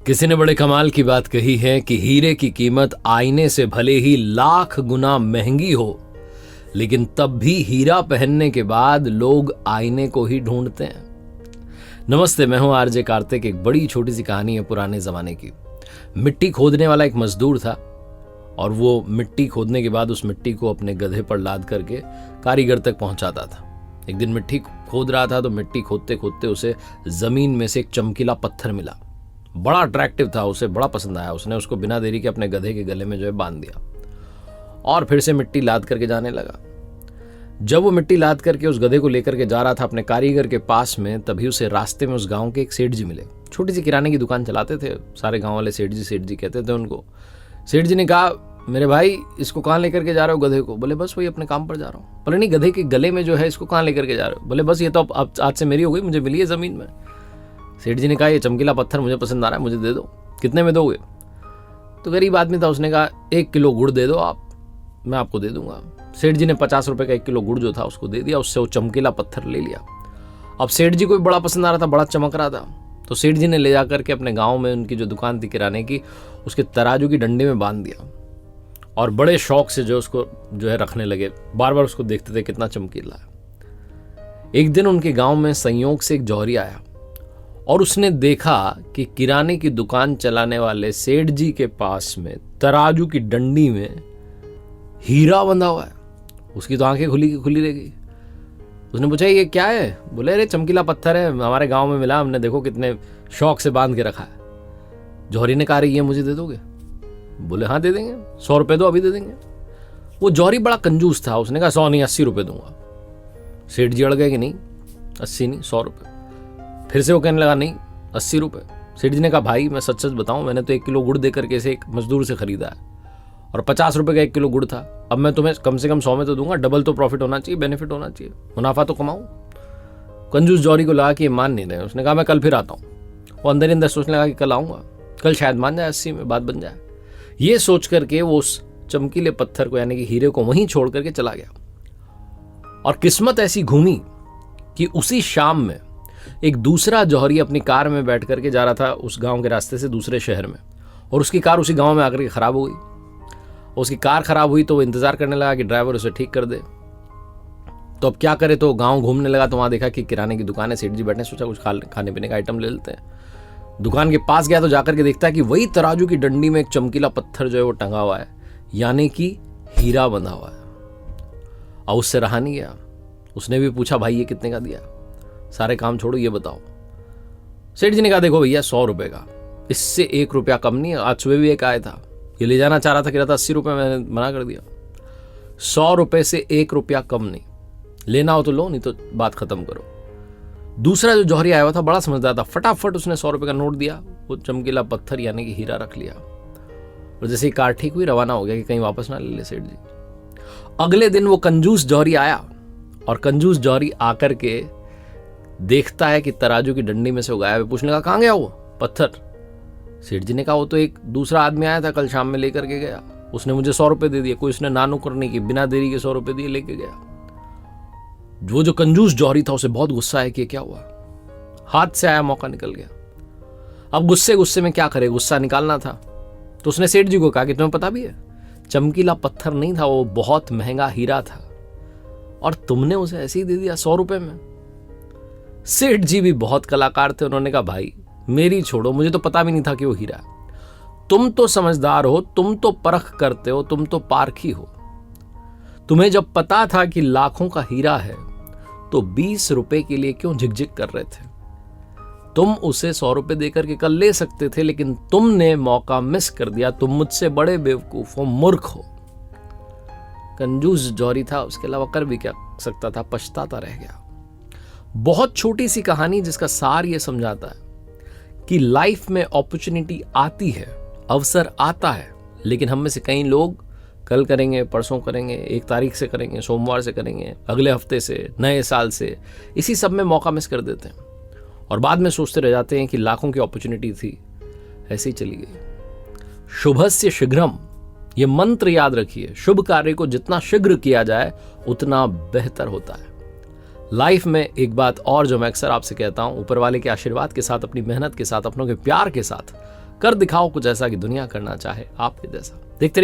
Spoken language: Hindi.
किसी ने बड़े कमाल की बात कही है कि हीरे की कीमत आईने से भले ही लाख गुना महंगी हो, लेकिन तब भी हीरा पहनने के बाद लोग आईने को ही ढूंढते हैं। नमस्ते, मैं हूं आरजे कार्तिक। एक बड़ी छोटी सी कहानी है पुराने जमाने की। मिट्टी खोदने वाला एक मजदूर था और वो मिट्टी खोदने के बाद उस मिट्टी को अपने गधे पर लाद करके कारीगर तक पहुंचाता था। एक दिन मिट्टी खोद रहा था तो मिट्टी खोदते खोदते उसे जमीन में से एक चमकीला पत्थर मिला। बड़ा अट्रैक्टिव था, उसे बड़ा पसंद आया। उसने उसको बिना देरी के अपने गधे के गले में जो है बांध दिया और फिर से मिट्टी लाद करके जाने लगा। जब वो मिट्टी लाद करके उस गधे को लेकर के जा रहा था अपने कारीगर के पास में, तभी उसे रास्ते में उस गांव के एक सेठ जी मिले। छोटी सी किराने की दुकान चलाते थे, सारे गांव वाले सेठ जी कहते थे उनको। सेठ जी ने कहा, मेरे भाई इसको कहाँ लेकर के जा रहे हो गधे को? बोले बस वही अपने काम पर जा रहा हूँ। बोले नहीं, गधे के गले में जो है इसको कहाँ लेकर के जा रहे हो? बोले बस ये तो अब आज से मेरी हो गई, मुझे मिली है जमीन में। सेठ जी ने कहा, ये चमकीला पत्थर मुझे पसंद आ रहा है, मुझे दे दो। कितने में दोगे? तो गरीब आदमी था, उसने कहा 1 किलो गुड़ दे दो आप, मैं आपको दे दूंगा। सेठ जी ने 50 रुपए का 1 किलो गुड़ जो था उसको दे दिया। उससे वो चमकीला पत्थर ले लिया। अब सेठ जी को भी बड़ा पसंद आ रहा था, बड़ा चमक रहा था। तो सेठ जी ने ले जाकर के अपने गाँव में उनकी जो दुकान थी किराने की, उसके तराजू की डंडे में बांध दिया और बड़े शौक से जो उसको जो है रखने लगे। बार बार उसको देखते थे कितना चमकीला है। एक दिन उनके गाँव में संयोग से एक जौहरी आया और उसने देखा कि किराने की दुकान चलाने वाले सेठ जी के पास में तराजू की डंडी में हीरा बंधा हुआ है। उसकी तो आंखें खुली की खुली रह गई। उसने पूछा, ये क्या है? बोले, अरे चमकीला पत्थर है, हमारे गांव में मिला, हमने देखो कितने शौक से बांध के रखा है। जौहरी ने कहा, ये मुझे दे दोगे? बोले हाँ दे देंगे, 100 रुपए दो, अभी दे देंगे। वो जौहरी बड़ा कंजूस था, उसने कहा 100 नहीं 80 रुपए दूंगा। सेठ जी अड़ गए कि नहीं 80 नहीं 100 रुपए। फिर से वो कहने लगा नहीं 80 रुपए। सेठ जी ने कहा, भाई मैं सच सच बताऊं, मैंने तो 1 किलो गुड़ दे करके इसे एक मजदूर से खरीदा है और 50 रुपए का 1 किलो गुड़ था। अब मैं तुम्हें कम से कम 100 में तो दूंगा, डबल तो प्रॉफिट होना चाहिए, बेनिफिट होना चाहिए, मुनाफा तो कमाऊं। कंजूस जौहरी को लगा कि ये मान नहीं रहे। उसने कहा, मैं कल फिर आता हूँ। वो अंदर ही अंदर सोचने लगा कि कल आऊंगा, कल शायद मान जाए, 80 में बात बन जाए। ये सोच करके वो उस चमकीले पत्थर को यानी कि हीरे को वहीं छोड़ करके चला गया। और किस्मत ऐसी घूमी कि उसी शाम में एक दूसरा जौहरी अपनी कार में बैठ करके जा रहा था उस गांव के रास्ते से दूसरे शहर में, और उसकी कार उसी गांव में आकर के खराब हो गई। उसकी कार खराब हुई तो वो इंतजार करने लगा कि ड्राइवर उसे ठीक कर दे। तो अब क्या करे, तो गांव घूमने लगा तो वहां देखा कि किराने की दुकान है, सेठ जी बैठे, सोचा कुछ खाने पीने का आइटम ले लेते हैं। दुकान के पास गया तो जाकर के देखता है कि वही तराजू की डंडी में एक चमकीला पत्थर जो है वो टंगा हुआ है, यानी कि हीरा बंधा हुआ है। और उससे रहा नहीं गया, उसने भी पूछा, भाई ये कितने का दिया? सारे काम छोड़ो, ये बताओ। सेठ जी ने कहा, देखो भैया 100 रुपए का, इससे 1 रुपया कम नहीं है। आज सुबह भी एक आया था, ये ले जाना चाह रहा था, कह रहा था 80 रुपए, मैंने मना कर दिया। 100 रुपए से 1 रुपया कम नहीं, लेना हो तो लो, नहीं तो बात खत्म करो। दूसरा जो जौहरी आया हुआ था बड़ा समझदार था, फटाफट उसने 100 रुपए का नोट दिया, वो चमकीला पत्थर यानी कि हीरा रख लिया और जैसे ही कार ठीक हुई रवाना हो गया कि कहीं वापस ना ले ले सेठ जी। अगले दिन वो कंजूस जौहरी आया और कंजूस जौहरी आकर के देखता है कि तराजू की डंडी में से वो गायब है। पूछने का, कहाँ गया वो पत्थर? सेठ जी ने कहा, वो तो एक दूसरा आदमी आया था, कल शाम में लेकर के गया, उसने मुझे 100 रुपए दे दिए। कोई उसने ना नुक्कर नहीं की, बिना देरी के 100 रुपए दिए लेके गया। वो जो कंजूस जौहरी था उसे बहुत गुस्सा है कि क्या हुआ, हाथ से आया मौका निकल गया। अब गुस्से में क्या करे, गुस्सा निकालना था। तो उसने सेठ जी को कहा कि तुम्हें पता भी है, चमकीला पत्थर नहीं था, वो बहुत महंगा हीरा था और तुमने उसे ऐसे ही दे दिया 100 रुपए में। सेठ जी भी बहुत कलाकार थे, उन्होंने कहा, भाई मेरी छोड़ो, मुझे तो पता भी नहीं था कि वो हीरा। तुम तो समझदार हो, तुम तो परख करते हो, तुम तो पारखी हो। तुम्हें जब पता था कि लाखों का हीरा है तो 20 रुपए के लिए क्यों झिकझिक कर रहे थे? तुम उसे 100 रुपए देकर के कल ले सकते थे, लेकिन तुमने मौका मिस कर दिया। तुम मुझसे बड़े बेवकूफ हो, मूर्ख हो। कंजूस जौहरी था, उसके अलावा कर भी क्या सकता था, पछताता रह गया। बहुत छोटी सी कहानी जिसका सार ये समझाता है कि लाइफ में अपॉर्चुनिटी आती है, अवसर आता है, लेकिन हम में से कई लोग कल करेंगे, परसों करेंगे, 1 तारीख से करेंगे, सोमवार से करेंगे, अगले हफ्ते से, नए साल से, इसी सब में मौका मिस कर देते हैं और बाद में सोचते रह जाते हैं कि लाखों की अपॉर्चुनिटी थी, ऐसे ही चली गई। शुभस्य शीघ्रम, ये मंत्र याद रखिए। शुभ कार्य को जितना शीघ्र किया जाए उतना बेहतर होता है। लाइफ में एक बात और जो मैं अक्सर आपसे कहता हूं, ऊपर वाले के आशीर्वाद के साथ, अपनी मेहनत के साथ, अपनों के प्यार के साथ कर दिखाओ कुछ ऐसा कि दुनिया करना चाहे आपके जैसा। देखते